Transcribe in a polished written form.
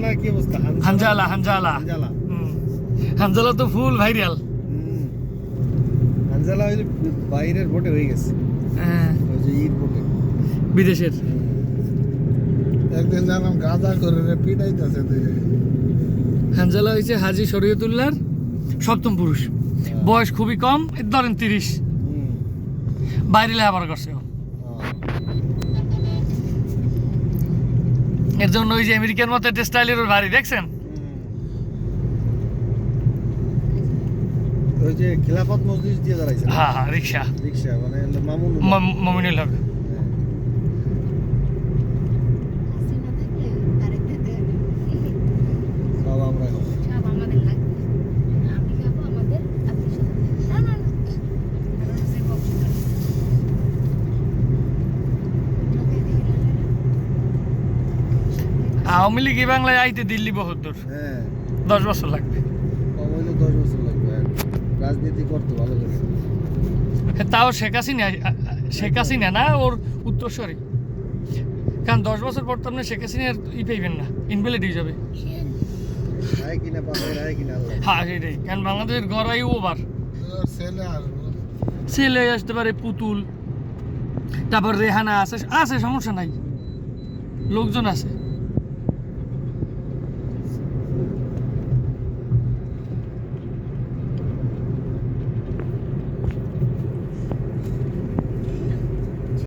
না কি অবস্থা? হানজালা হানজালা হানজালা। হানজালা তো ফুল ভাইরাল। হানজালা ওই যে বাইরের ভোটে হয়ে গেছে, ওই যে ঈদ ভোটে বিদেশের। একদিন জানাম গাঁজা করে পিটাইতেছে। হানজালা হয়েছে হাজি শরীয়তুল্লাহর সপ্তম পুরুষ, বয়স খুবই কম, ধরেন 30। বাইরে লেখাপড়া করছে ও। এর জন্য ওই যে আমেরিকার মতো একটা স্টাইলের ওর বাড়ি দেখছেন। ওই যে খিলাফত মজলিস দিয়ে দাঁড়াইছে। হ্যাঁ হ্যাঁ, রিক্সা রিক্সা মানে মমিনুল হক। সব আমরা আওয়ামী লীগ এই বাংলায় আইতে দিল্লি বহুত দূর, 10 বছর লাগবে। কম হইলে 10 বছর লাগবে। রাজনীতি করতে ভালো করে। তাও শেখ হাসিনা না, ওর উত্তরসূরি। কারণ 10 বছর পর তো আপনি শেখ হাসিনার পাইবেন না, ইনভ্যালিড হয়ে যাবে। রায় কিনা পাবে, রায় কিনা আল্লাহ। হ্যাঁ সেটাই, কারণ বাংলাদেশের গড়াই ওভার। ছেলে আসতে পারে, পুতুল, তারপর রেহানা আছে, সমস্যা নাই, লোকজন আছে।